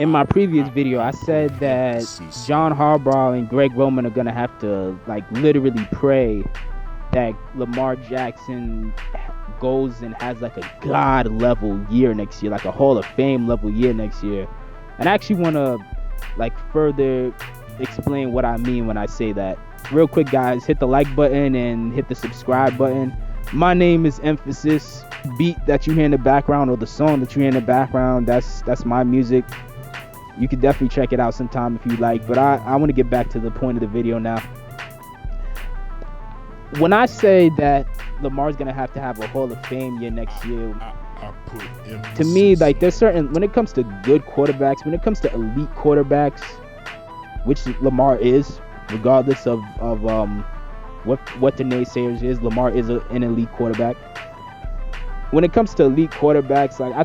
In my previous video, I said that John Harbaugh and Greg Roman are gonna have to like literally pray that Lamar Jackson goes and has like a god level year next year, like a Hall of Fame level year next year. And I actually want to like further explain what I mean when I say that. Real quick, guys, hit the like button and hit the subscribe button. My name is Emphasis. Beat that you hear in the background, or the song that you hear in the background, that's my music. You can definitely check it out sometime if you like, but I want to get back to the point of the video now. When I say that Lamar's gonna have to have a Hall of Fame year next year, to me, like, there's certain, when it comes to good quarterbacks, when it comes to elite quarterbacks, which Lamar is, regardless of what the naysayers is, Lamar is an elite quarterback. When it comes to elite quarterbacks, like, I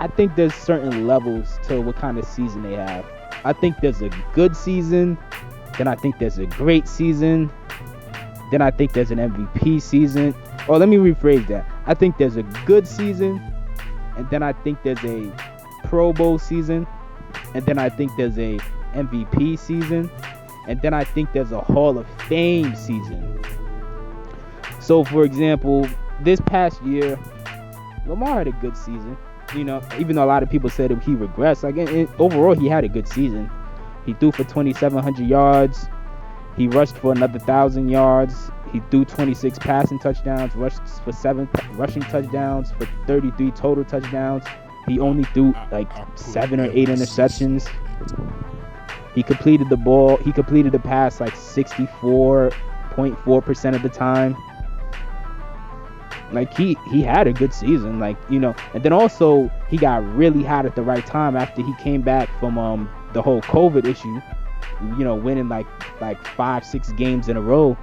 think there's certain levels to what kind of season they have. I think there's a good season, then I think there's a great season, then I think there's an MVP season. Or let me rephrase that. I think there's a good season, and then I think there's a Pro Bowl season, and then I think there's a MVP season, and then I think there's a Hall of Fame season. So, for example, this past year, Lamar had a good season. You know, even though a lot of people said he regressed, like, overall he had a good season. He threw for 2,700 yards. He rushed for another 1,000 yards. He threw 26 passing touchdowns, rushed for 7 rushing touchdowns, for 33 total touchdowns. He only threw like 7 or 8 interceptions. He completed the pass like 64.4% of the time. Like, he had a good season, like, you know. And then also he got really hot at the right time after he came back from the whole COVID issue, you know, winning like 5-6 games in a row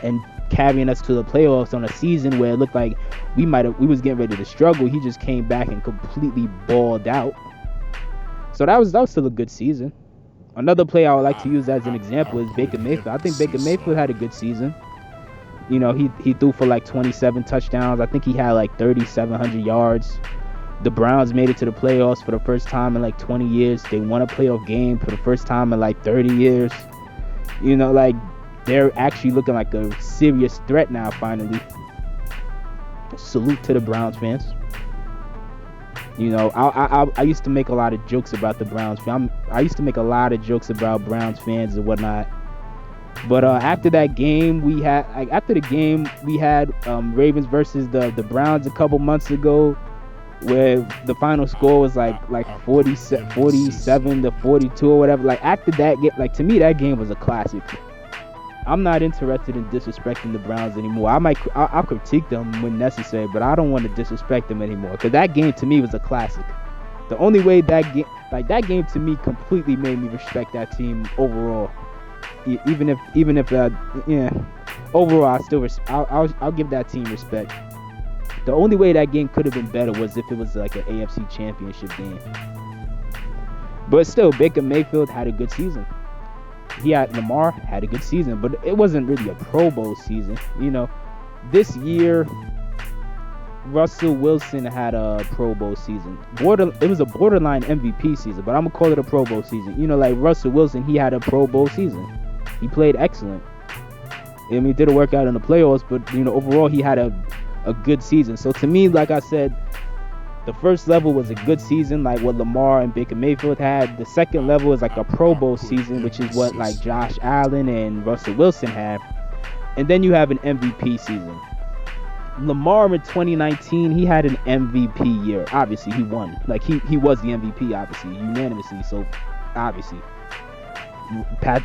and carrying us to the playoffs on a season where it looked like we was getting ready to struggle. He just came back and completely balled out. So that was still a good season. Another player I would like to use as an example is Baker Mayfield. I think Baker Mayfield had a good season. You know, he threw for like 27 touchdowns. I think he had like 3,700 yards. The Browns made it to the playoffs for the first time in like 20 years. They won a playoff game for the first time in like 30 years. You know, like, they're actually looking like a serious threat now, finally. Salute to the Browns fans. You know, I used to make a lot of jokes about the Browns. I used to make a lot of jokes about Browns fans and whatnot. But after the game we had Ravens versus the Browns a couple months ago, where the final score was like 47 to 42 or whatever. Like, after that game, like, to me that game was a classic. I'm not interested in disrespecting the Browns anymore. I'll critique them when necessary, but I don't want to disrespect them anymore, because that game to me was a classic. The only way that game to me completely made me respect that team overall. Even if overall I'll give that team respect. The only way that game could have been better was if it was like an AFC Championship game. But still, Baker Mayfield had a good season. Lamar had a good season, but it wasn't really a Pro Bowl season. You know, this year Russell Wilson had a Pro Bowl season. It was a borderline MVP season, but I'm gonna call it a Pro Bowl season. You know, like Russell Wilson, he had a Pro Bowl season. He played excellent. I mean, it didn't work out in the playoffs, but, you know, overall he had a good season. So to me, like I said, the first level was a good season, like what Lamar and Baker Mayfield had. The second level is like a Pro Bowl season, which is what like Josh Allen and Russell Wilson had. And then you have an MVP season. Lamar in 2019, he had an MVP year. Obviously, he won. Like, he was the MVP, obviously, unanimously. So, obviously,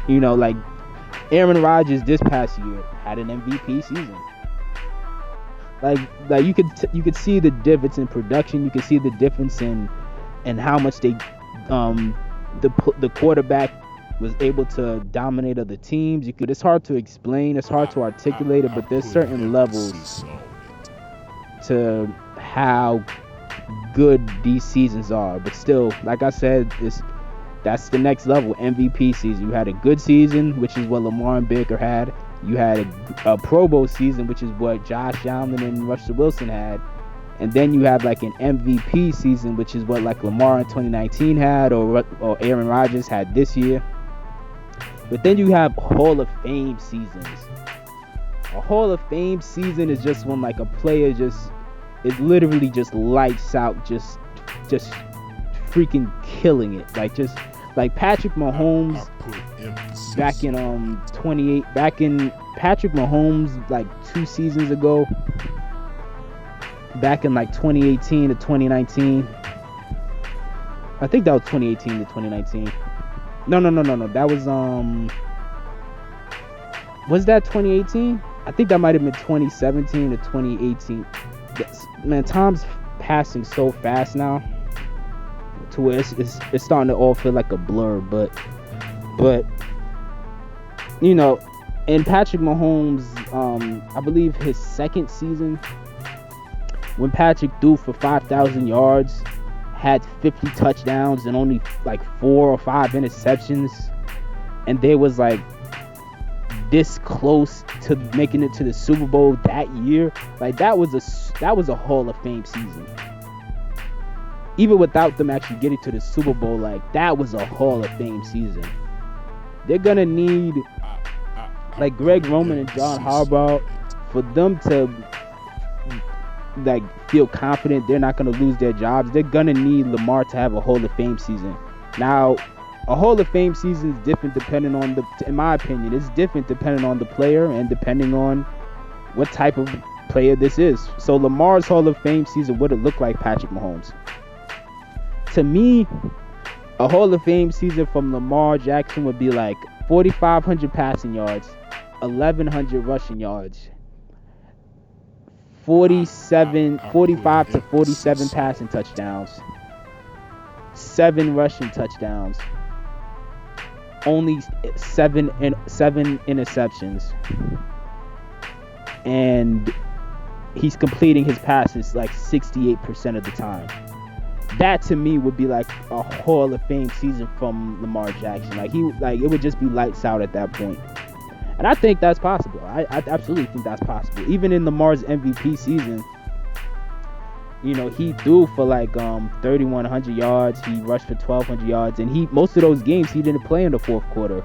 you know, like, Aaron Rodgers this past year had an MVP season. Like you could see the difference in production. You could see the difference in how much the quarterback was able to dominate other teams. It's hard to explain. It's hard to articulate it, but there's certain levels to how good these seasons are. But still, like I said, that's the next level, MVP season. You had a good season, which is what Lamar and Baker had. You had a Pro Bowl season, which is what Josh Allen and Russell Wilson had. And then you have like an MVP season, which is what like Lamar in 2019 had, or Aaron Rodgers had this year. But then you have Hall of Fame seasons. A Hall of Fame season is just when like a player just is literally just lights out, just freaking killing it. Like just like Patrick Mahomes back in Patrick Mahomes like 2 seasons ago. Back in like 2018 to 2019. I think that was 2018 to 2019. No. That was that 2018? I think that might have been 2017 to 2018. Man, time's passing so fast now to where it's starting to all feel like a blur. But you know, in Patrick Mahomes, I believe his second season, when Patrick threw for 5,000 yards, had 50 touchdowns and only like 4 or 5 interceptions, and they was like this close to making it to the Super Bowl that year, like that was a Hall of Fame season. Even without them actually getting to the Super Bowl, like that was a Hall of Fame season. They're gonna need like Greg Roman and John Harbaugh for them to like feel confident they're not going to lose their jobs. They're going to need Lamar to have a Hall of Fame season. Now, a Hall of Fame season is different depending on in my opinion, it's different depending on the player and depending on what type of player this is. So Lamar's Hall of Fame season would have looked like Patrick Mahomes. To me, a Hall of Fame season from Lamar Jackson would be like 4,500 passing yards, 1,100 rushing yards, 45 to 47 passing touchdowns, 7 rushing touchdowns, only 7 interceptions, and he's completing his passes like 68% of the time. That to me would be like a Hall of Fame season from Lamar Jackson. It would just be lights out at that point. And I think that's possible. I absolutely think that's possible. Even in Lamar's MVP season, you know, he threw for like 3,100 yards. He rushed for 1,200 yards. And most of those games, he didn't play in the fourth quarter.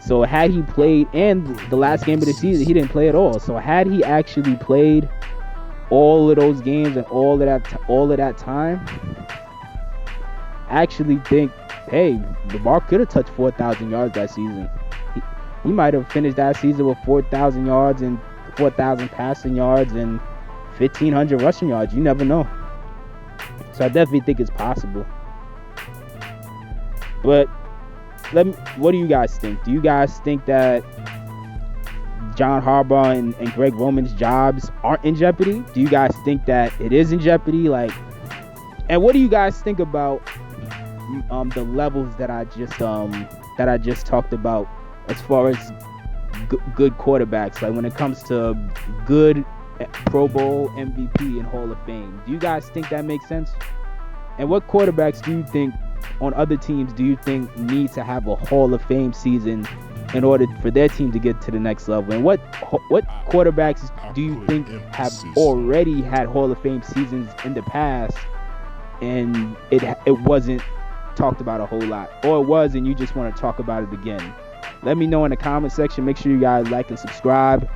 So had he played, and the last game of the season, he didn't play at all. So had he actually played all of those games and all of that time, I actually think, hey, Lamar could have touched 4,000 yards that season. He might have finished that season with 4,000 yards and 4,000 passing yards and 1,500 rushing yards. You never know. So I definitely think it's possible. But what do you guys think? Do you guys think that John Harbaugh and Greg Roman's jobs aren't in jeopardy? Do you guys think that it is in jeopardy? And what do you guys think about the levels that I just talked about? As far as good quarterbacks, like when it comes to good Pro Bowl, MVP, and Hall of Fame, do you guys think that makes sense? And what quarterbacks do you think on other teams do you think need to have a Hall of Fame season in order for their team to get to the next level? And what quarterbacks do you think have already had Hall of Fame seasons in the past and it wasn't talked about a whole lot, or it was and you just want to talk about it again? Let me know in the comment section. Make sure you guys like and subscribe.